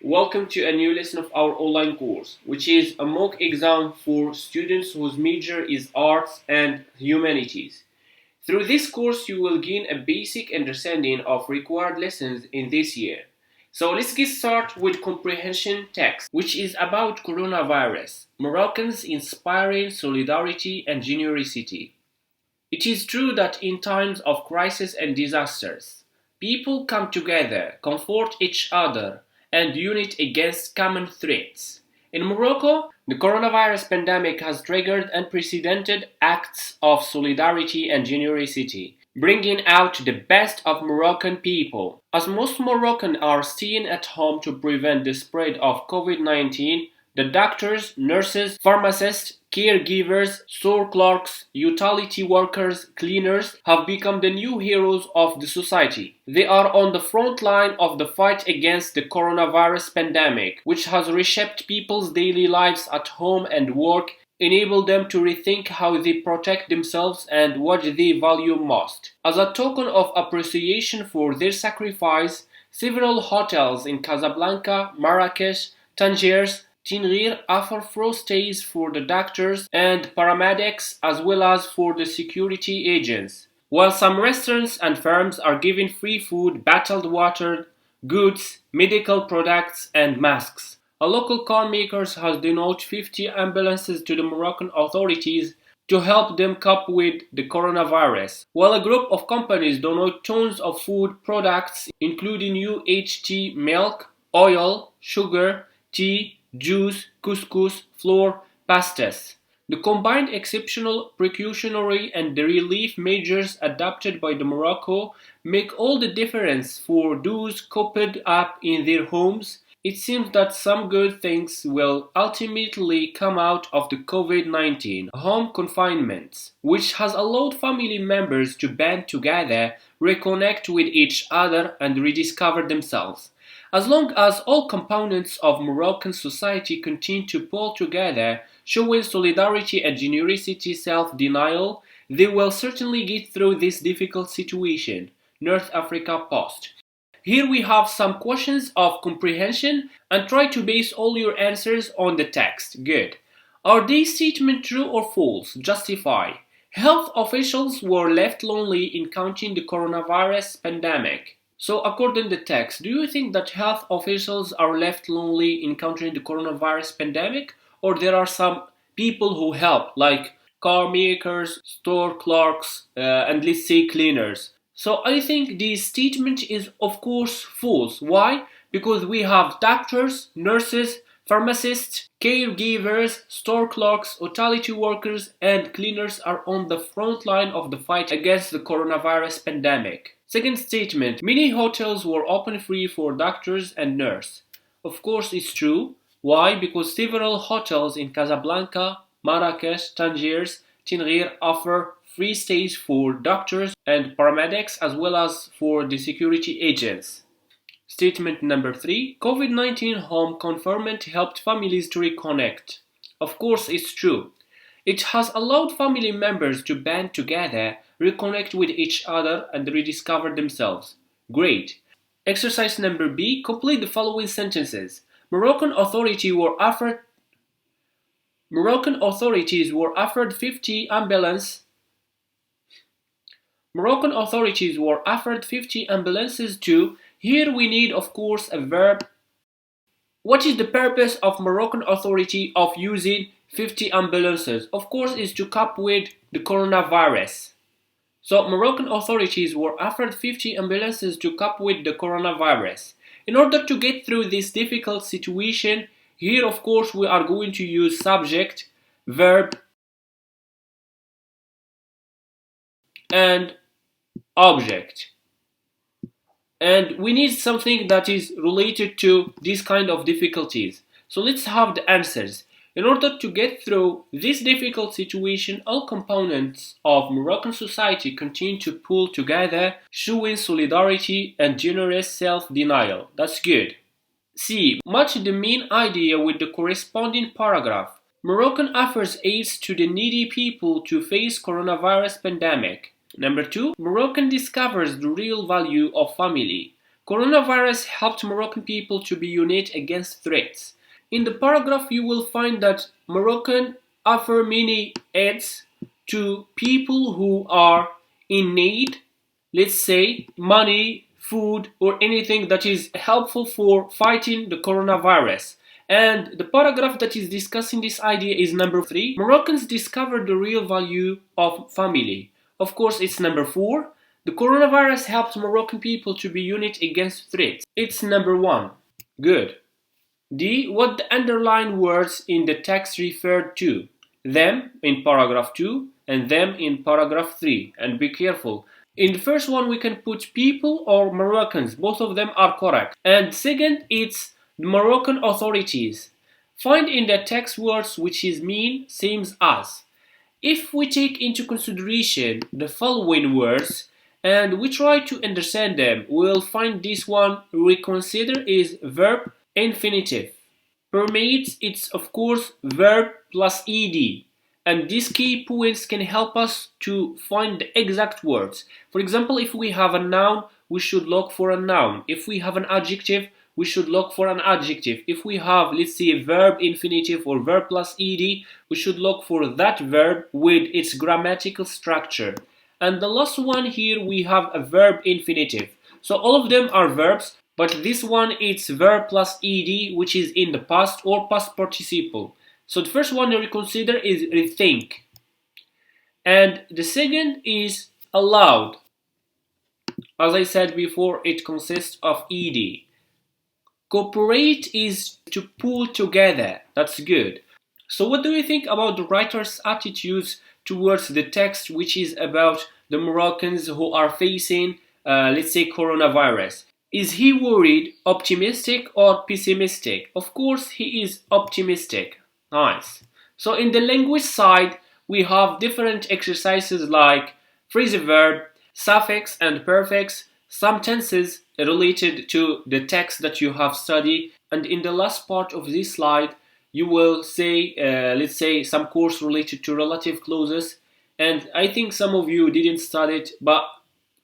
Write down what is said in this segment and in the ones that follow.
Welcome to a new lesson of our online course, which is a mock exam for students whose major is arts and humanities. Through this course, you will gain a basic understanding of required lessons in this year. So let's get started with comprehension text, which is about coronavirus, Moroccans inspiring solidarity and generosity. It is true that in times of crisis and disasters, people come together, comfort each other, and unite against common threats. In Morocco, the coronavirus pandemic has triggered unprecedented acts of solidarity and generosity, bringing out the best of Moroccan people. As most Moroccans are staying at home to prevent the spread of COVID-19, the doctors, nurses, pharmacists, caregivers, store clerks, utility workers, cleaners have become the new heroes of the society. They are on the front line of the fight against the coronavirus pandemic, which has reshaped people's daily lives at home and work, enabled them to rethink how they protect themselves and what they value most. As a token of appreciation for their sacrifice, several hotels in Casablanca, Marrakesh, Tangiers, Tinrir offer free stays for the doctors and paramedics as well as for the security agents, while some restaurants and firms are giving free food, bottled water, goods, medical products, and masks. A local car maker has donated 50 ambulances to the Moroccan authorities to help them cope with the coronavirus, while a group of companies donate tons of food products including UHT milk, oil, sugar, tea, juice, couscous, flour, pastas. The combined exceptional precautionary and the relief measures adopted by the Morocco make all the difference for those cooped up in their homes. It seems that some good things will ultimately come out of the COVID-19 home confinement, which has allowed family members to band together, reconnect with each other, and rediscover themselves. As long as all components of Moroccan society continue to pull together, showing solidarity and generosity self-denial, they will certainly get through this difficult situation. North Africa Post. Here we have some questions of comprehension and try to base all your answers on the text. Good. Are these statements true or false? Justify. Health officials were left lonely encountering the coronavirus pandemic. So according to the text, do you think that health officials are left lonely encountering the coronavirus pandemic? Or there are some people who help, like car makers, store clerks, and let's say cleaners? So I think this statement is of course false. Why? Because we have doctors, nurses, pharmacists, caregivers, store clerks, utility workers, and cleaners are on the front line of the fight against the coronavirus pandemic. Second statement, many hotels were open free for doctors and nurses. Of course it's true. Why? Because several hotels in Casablanca, Marrakesh, Tangiers, Tinrir offer free stays for doctors and paramedics as well as for the security agents. Statement number 3. COVID-19 home confinement helped families to reconnect. Of course it's true. It has allowed family members to band together, reconnect with each other, and rediscover themselves. Great. Exercise number B. Complete the following sentences. Moroccan authorities were offered 50 ambulances to. Here we need of course a verb. What is the purpose of Moroccan authority of using 50 ambulances? Of course is to cope with the coronavirus. So Moroccan authorities were offered 50 ambulances to cope with the coronavirus. In order to get through this difficult situation, here of course we are going to use subject, verb, and object. And we need something that is related to these kind of difficulties. So let's have the answers. In order to get through this difficult situation, all components of Moroccan society continue to pull together, showing solidarity and generous self-denial. That's good. C. Match the main idea with the corresponding paragraph. Moroccan offers aids to the needy people to face coronavirus pandemic. Number 2. Moroccan discovers the real value of family. Coronavirus helped Moroccan people to be unite against threats. In the paragraph, you will find that Moroccan offer many aids to people who are in need, let's say money, food, or anything that is helpful for fighting the coronavirus. And the paragraph that is discussing this idea is number 3. Moroccans discovered the real value of family. Of course, it's number 4. The coronavirus helped Moroccan people to be united against threats. It's number 1. Good. D. What the underlined words in the text referred to. Them in paragraph 2 and them in paragraph 3. And be careful. In the first one we can put people or Moroccans. Both of them are correct. And second, it's the Moroccan authorities. Find in the text words which is mean same as. If we take into consideration the following words and we try to understand them, we'll find this one we consider is verb infinitive. Permeates, it's of course verb plus ed. And these key points can help us to find the exact words. For example, if we have a noun, we should look for a noun. If we have an adjective, we should look for an adjective. If we have, let's say, a verb infinitive or verb plus ed, we should look for that verb with its grammatical structure. And the last one here, we have a verb infinitive. So all of them are verbs, but this one it's verb plus ed, which is in the past or past participle. So the first one we consider is rethink. And the second is allowed. As I said before, it consists of ed. Cooperate is to pull together. That's good. So what do you think about the writer's attitudes towards the text, which is about the Moroccans who are facing, let's say, coronavirus? Is he worried, optimistic, or pessimistic? Of course, he is optimistic. Nice. So in the language side, we have different exercises like phrasal verb, suffix and prefix, some tenses related to the text that you have studied, and in the last part of this slide, you will say, let's say, some course related to relative clauses, and I think some of you didn't study it, but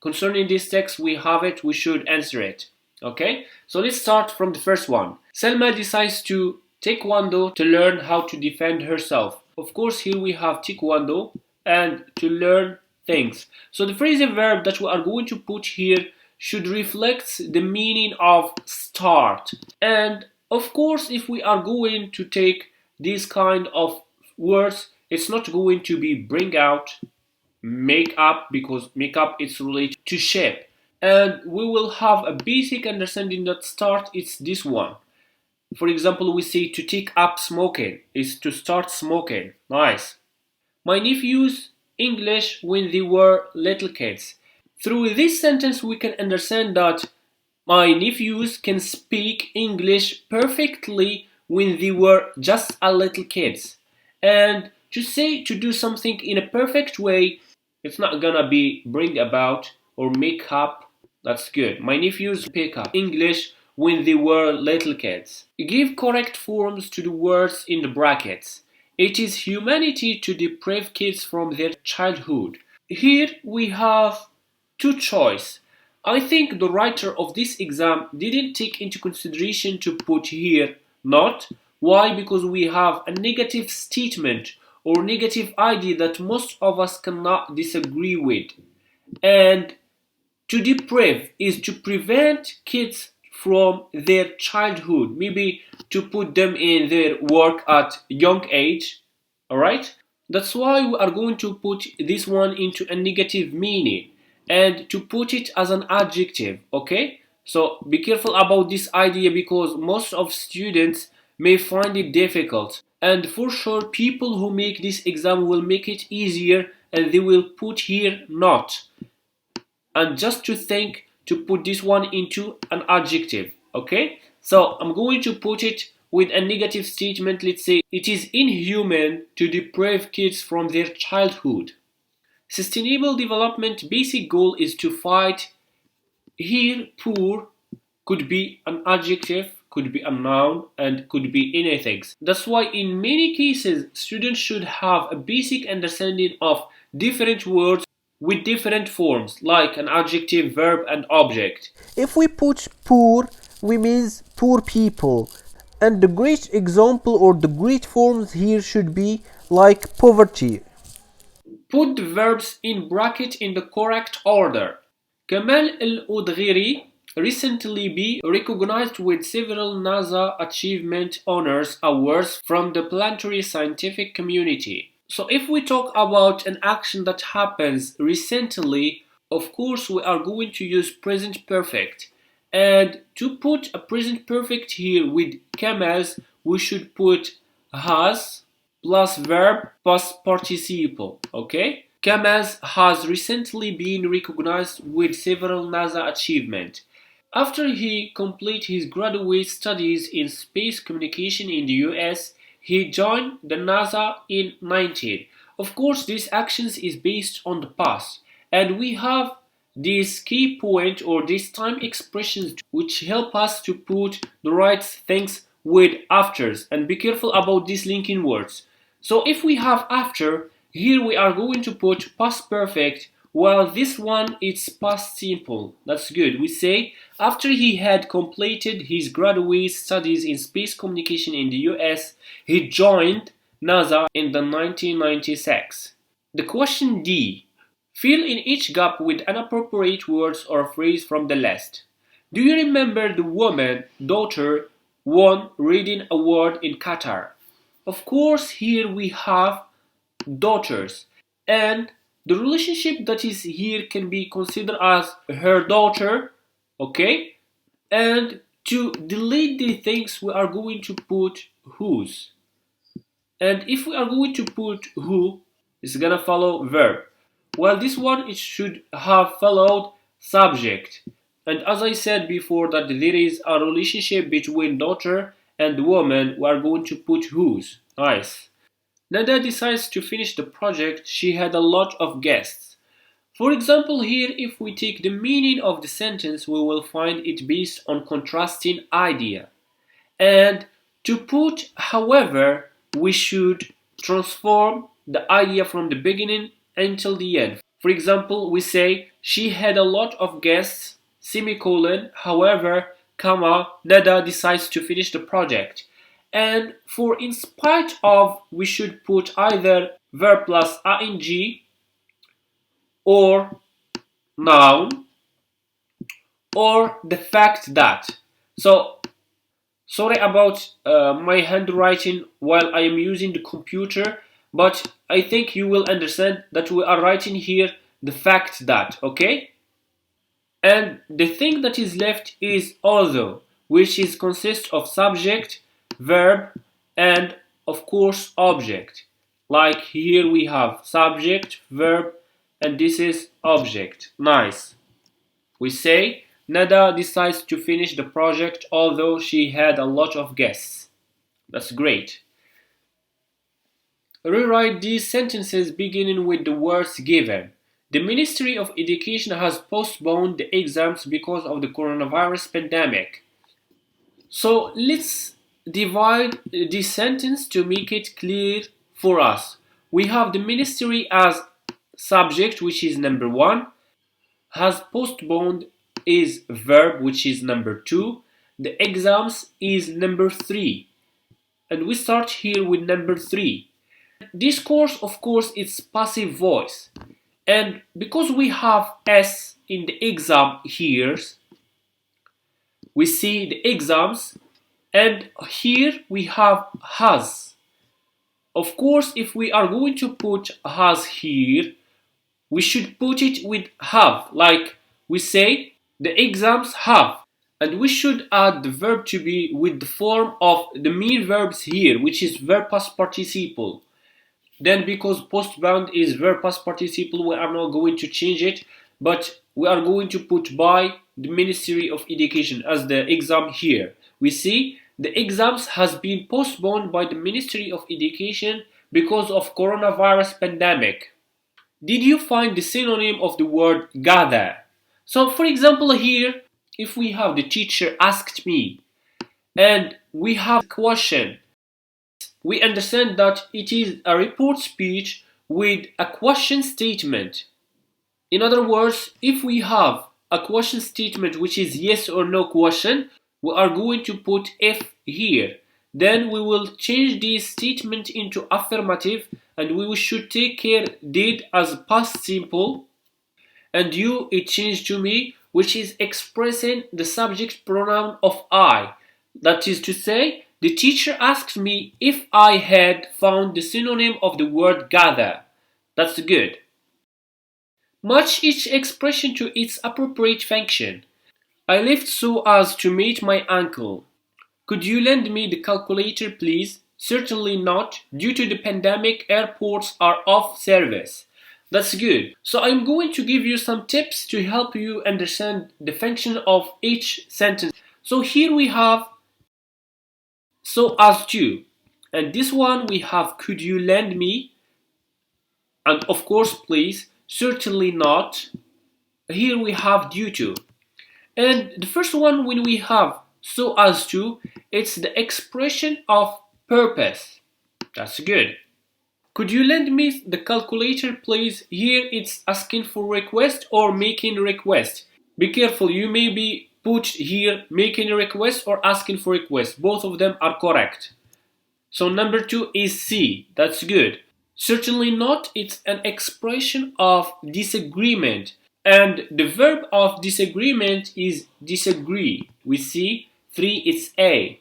concerning this text, we have it, we should answer it. Okay, so let's start from the first one. Selma decides to taekwondo to learn how to defend herself. Of course, here we have taekwondo and to learn things. So the phrasal verb that we are going to put here should reflect the meaning of start. And of course, if we are going to take these kind of words, it's not going to be bring out, make up, because make up is related to shape. And we will have a basic understanding that start is this one. For example, we say to take up smoking is to start smoking. Nice. My nephews English when they were little kids. Through this sentence, we can understand that my nephews can speak English perfectly when they were just a little kids. And to say to do something in a perfect way, it's not gonna be bring about or make up. That's good. My nephews pick up English when they were little kids. Give correct forms to the words in the brackets. It is humanity to deprive kids from their childhood. Here we have two choices. I think the writer of this exam didn't take into consideration to put here not. Why? Because we have a negative statement or negative idea that most of us cannot disagree with. And to deprive is to prevent kids from their childhood, maybe to put them in their work at young age. Alright? That's why we are going to put this one into a negative meaning and to put it as an adjective. Okay? So be careful about this idea because most of students may find it difficult. And for sure, people who make this exam will make it easier and they will put here not. And just to think to put this one into an adjective. Okay? So I'm going to put it with a negative statement. Let's say it is inhuman to deprive kids from their childhood. Sustainable development basic goal is to fight. Here poor could be an adjective, could be a noun, and could be anything. That's why in many cases students should have a basic understanding of different words with different forms like an adjective, verb, and object. If we put poor, we means poor people. And the great example or the great forms here should be like poverty. Put the verbs in bracket in the correct order. Kamal El-Udghiri recently be recognized with several NASA Achievement Honors Awards from the planetary scientific community. So if we talk about an action that happens recently, of course we are going to use present perfect. And to put a present perfect here with Kamal's, we should put has plus verb plus participle, okay? Kamal has recently been recognized with several NASA achievements. After he completed his graduate studies in space communication in the US, he joined the NASA in 19. Of course, this actions is based on the past, and we have this key point or these time expressions which help us to put the right things with afters, and be careful about these linking words. So if we have after, here we are going to put past perfect, while this one it's past simple. That's good. We say after he had completed his graduate studies in space communication in the US, he joined NASA in the 1996. The question D. Fill in each gap with an appropriate words or phrase from the list. Do you remember the woman, daughter, won reading award in Qatar? Of course, here we have daughters, and the relationship that is here can be considered as her daughter, okay? And to delete the things, we are going to put whose. And if we are going to put who, it's gonna follow verb. Well, this one it should have followed subject. And as I said before that there is a relationship between daughter and woman, we are going to put whose. Nice. Nada decides to finish the project. She had a lot of guests. For example, here if we take the meaning of the sentence, we will find it based on contrasting idea. And to put however, we should transform the idea from the beginning until the end. For example, we say she had a lot of guests, semicolon, however, comma, Nada decides to finish the project. And for in spite of, we should put either verb plus ing or noun or the fact that. So sorry about my handwriting while I am using the computer, but I think you will understand that we are writing here the fact that, okay? And the thing that is left is although, which is consists of subject, verb, and of course object. Like here we have subject, verb, and this is object. Nice. We say Nada decides to finish the project although she had a lot of guests. That's great. Rewrite these sentences beginning with the words given. The Ministry of Education has postponed the exams because of the coronavirus pandemic. So let's divide this sentence to make it clear for us. We have the ministry as subject, which is number 1. Has postponed is verb, which is number 2. The exams is number 3. And we start here with number 3. This course, of course, it's passive voice. And because we have S in the exam here, we see the exams, and here we have has. Of course, if we are going to put has here, we should put it with have, like we say the exams have. And we should add the verb to be with the form of the main verbs here, which is verb past participle. Then because postponed is verb past participle, we are not going to change it, but we are going to put by the Ministry of Education as the exam here. We see the exams has been postponed by the Ministry of Education because of coronavirus pandemic. Did you find the synonym of the word gather? So for example here, if we have the teacher asked me, and we have a question, we understand that it is a report speech with a question statement. In other words, if we have a question statement which is yes or no question, we are going to put if here. Then we will change this statement into affirmative, and we should take care did as past simple, and you it changed to me, which is expressing the subject pronoun of I. That is to say, the teacher asked me if I had found the synonym of the word gather. That's good. Match each expression to its appropriate function. I left so as to meet my uncle. Could you lend me the calculator, please? Certainly not. Due to the pandemic, airports are off service. That's good. So I'm going to give you some tips to help you understand the function of each sentence. So here we have so as to. And this one we have could you lend me? And of course please. Certainly not. Here we have due to. And the first one when we have so as to, it's the expression of purpose. That's good. Could you lend me the calculator, please? Here it's asking for request or making request. Be careful, you may be put here making a request or asking for request. Both of them are correct. So number 2 is C. That's good. Certainly not, it's an expression of disagreement. And the verb of disagreement is disagree. We see 3 it's A.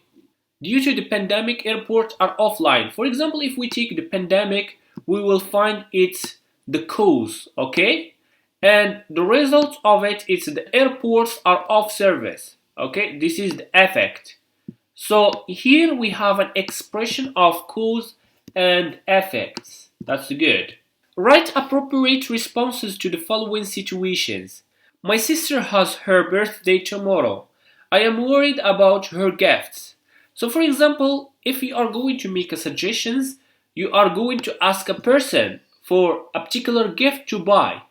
Due to the pandemic, airports are offline. For example, if we take the pandemic, we will find it's the cause, okay? And the result of it is the airports are off service, okay? This is the effect. So here we have an expression of cause and effects. That's good. Write appropriate responses to the following situations. My sister has her birthday tomorrow. I am worried about her gifts. So for example, if you are going to make a suggestions, you are going to ask a person for a particular gift to buy.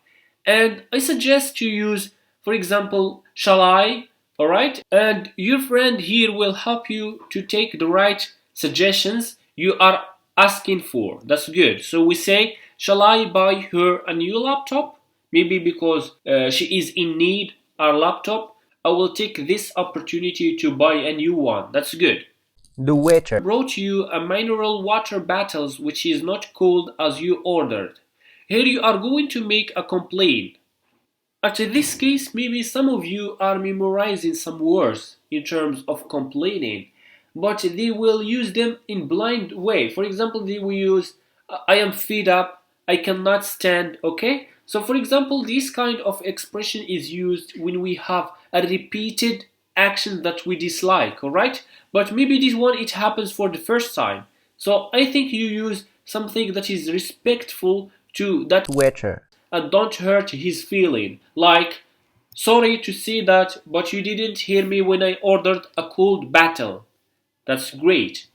And I suggest to use, for example, shall I? Alright? And your friend here will help you to take the right suggestions you are asking for. That's good. So we say, shall I buy her a new laptop? Maybe because she is in need of a laptop. I will take this opportunity to buy a new one. That's good. The waiter Brought you a mineral water bottle which is not cold as you ordered. Here you are going to make a complaint. At this case, maybe some of you are memorizing some words in terms of complaining, but they will use them in blind way. For example, they will use I am fed up, I cannot stand, okay? So for example, this kind of expression is used when we have a repeated action that we dislike, alright? But maybe this one it happens for the first time. So I think you use something that is respectful to that waiter. and don't hurt his feeling. Like, sorry to say that, but you didn't hear me when I ordered a cold bottle. That's great.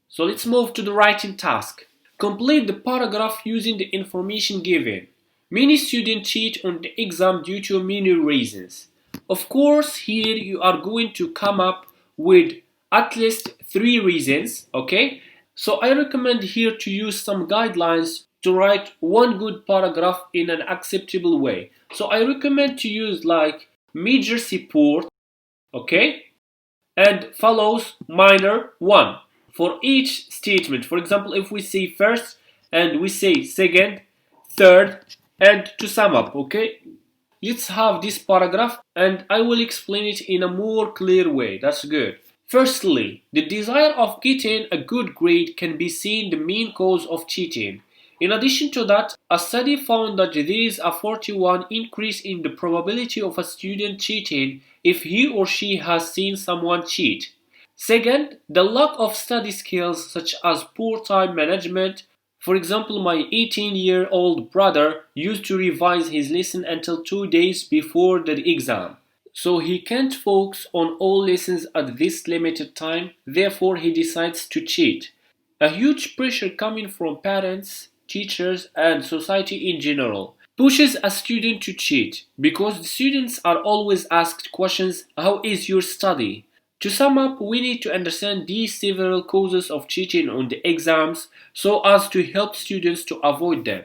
So let's move to the writing task. Complete the paragraph using the information given. Many students cheat on the exam due to many reasons. Of course, here you are going to come up with at least 3 reasons, okay? So I recommend here to use some guidelines to write one good paragraph in an acceptable way. So I recommend to use like major support, okay? And follows minor one for each statement. For example, if we say first and we say second, third, and to sum up, okay? Let's have this paragraph and I will explain it in a more clear way. That's good. Firstly, the desire of getting a good grade can be seen the main cause of cheating. In addition to that, a study found that there is a 41 increase in the probability of a student cheating if he or she has seen someone cheat. Second, the lack of study skills such as poor time management. For example, my 18-year-old brother used to revise his lesson until 2 days before the exam. So he can't focus on all lessons at this limited time, therefore he decides to cheat. A huge pressure coming from parents, teachers, and society in general pushes a student to cheat because the students are always asked questions, how is your study? To sum up, we need to understand these several causes of cheating on the exams so as to help students to avoid them.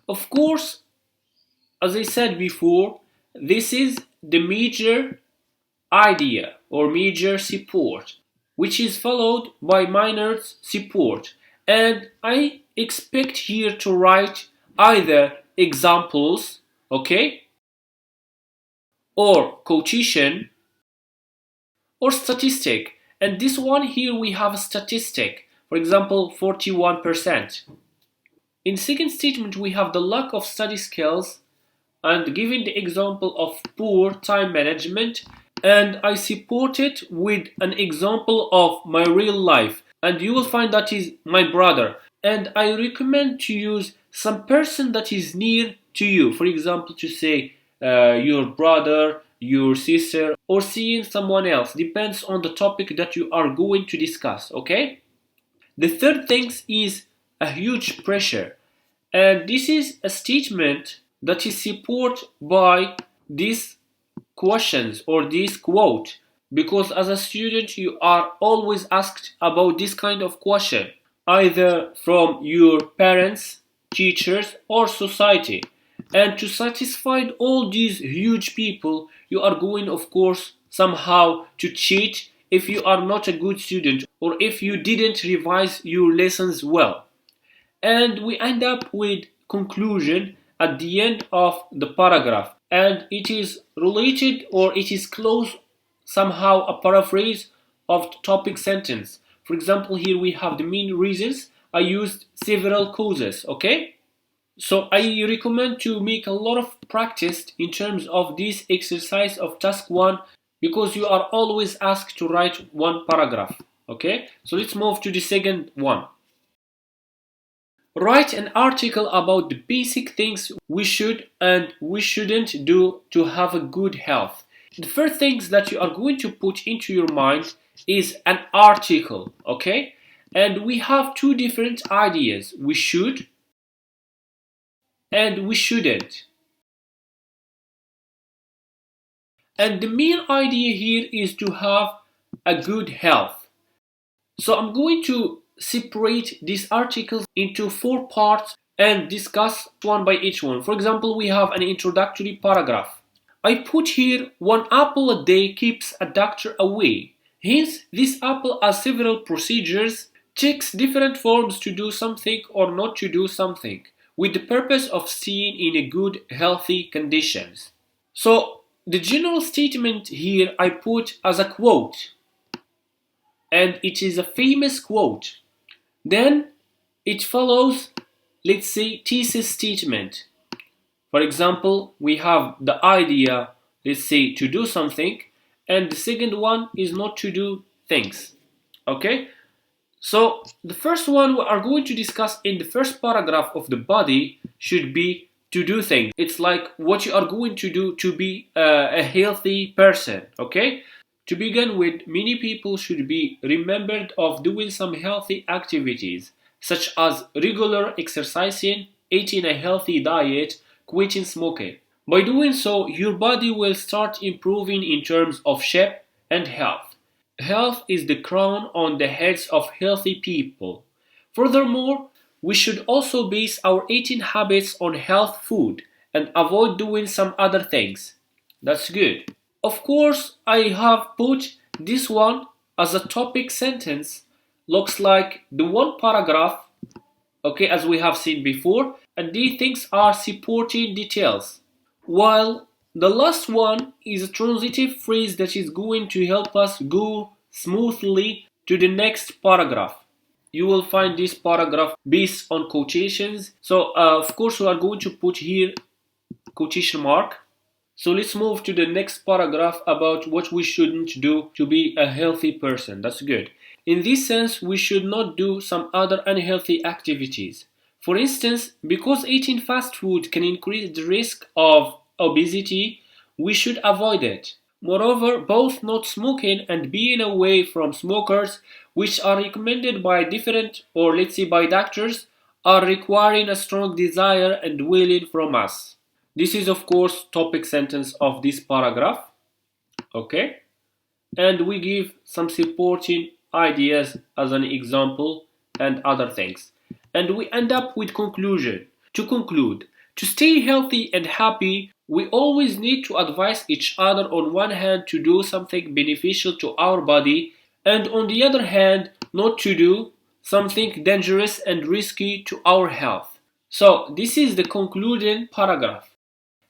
Of course, As I said before, this is the major idea or major support, which is followed by minor support. And I expect here to write either examples, okay, or quotation, or statistic. And this one here we have a statistic, for example 41%. In second statement we have the lack of study skills and giving the example of poor time management, and I support it with an example of my real life, and you will find that is my brother, and I recommend to use some person that is near to you, for example to say your brother, your sister, or seeing someone else, depends on the topic that you are going to discuss, okay? The third thing is a huge pressure, and this is a statement that is supported by these questions or this quote, because as a student you are always asked about this kind of question, either from your parents, teachers, or society. And to satisfy all these huge people, you are going, of course, somehow to cheat if you are not a good student or if you didn't revise your lessons well. And we end up with conclusion at the end of the paragraph, and it is related or it is close somehow a paraphrase of the topic sentence. For example, here we have the main reasons. I used several causes, okay? So I recommend to make a lot of practice in terms of this exercise of task 1, because you are always asked to write one paragraph, okay? So let's move to the second one. Write an article about the basic things we should and we shouldn't do to have a good health. The first things that you are going to put into your mind is an article, okay? And we have two different ideas. We should and we shouldn't. And the main idea here is to have a good health. So I'm going to separate these articles into 4 parts and discuss one by each one. For example, we have an introductory paragraph. I put here 1 apple a day keeps a doctor away. Hence, this apple has several procedures, checks different forms to do something or not to do something, with the purpose of staying in a good, healthy conditions. So, the general statement here I put as a quote, and it is a famous quote. Then it follows, let's say, thesis statement. For example, we have the idea, let's say, to do something, and the second one is not to do things. Okay? So the first one we are going to discuss in the first paragraph of the body should be to do things. It's like what you are going to do to be a healthy person. Okay? To begin with, many people should be remembered of doing some healthy activities, such as regular exercising, eating a healthy diet, quitting smoking. By doing so, your body will start improving in terms of shape and health. Health is the crown on the heads of healthy people. Furthermore, we should also base our eating habits on health food and avoid doing some other things. That's good. Of course, I have put this one as a topic sentence. Looks like the one paragraph, okay, as we have seen before, and these things are supporting details. While the last one is a transitive phrase that is going to help us go smoothly to the next paragraph. You will find this paragraph based on quotations. So, of course, we are going to put here quotation mark. So let's move to the next paragraph about what we shouldn't do to be a healthy person. That's good. In this sense, we should not do some other unhealthy activities. For instance, because eating fast food can increase the risk of obesity, we should avoid it. Moreover, both not smoking and being away from smokers, which are recommended by different, or let's say by doctors, are requiring a strong desire and willing from us. This is of course topic sentence of this paragraph, okay? And we give some supporting ideas as an example and other things. And we end up with conclusion. To conclude, To stay healthy and happy, we always need to advise each other on one hand to do something beneficial to our body, and on the other hand, not to do something dangerous and risky to our health. So this is the concluding paragraph,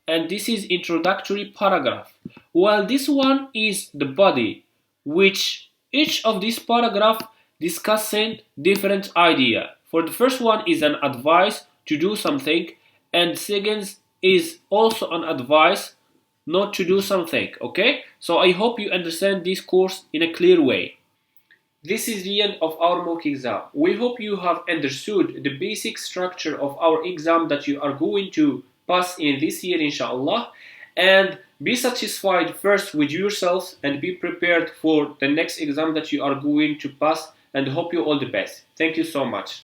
and this is introductory paragraph. While this one is the body, which each of these paragraph discussing different idea. For the first one is an advice to do something, and second is also an advice not to do something. Okay, so I hope you understand this course in a clear way. This is the end of our mock exam. We hope you have understood the basic structure of our exam that you are going to pass in this year, inshallah, and be satisfied first with yourselves and be prepared for the next exam that you are going to pass, and hope you all the best. Thank you so much.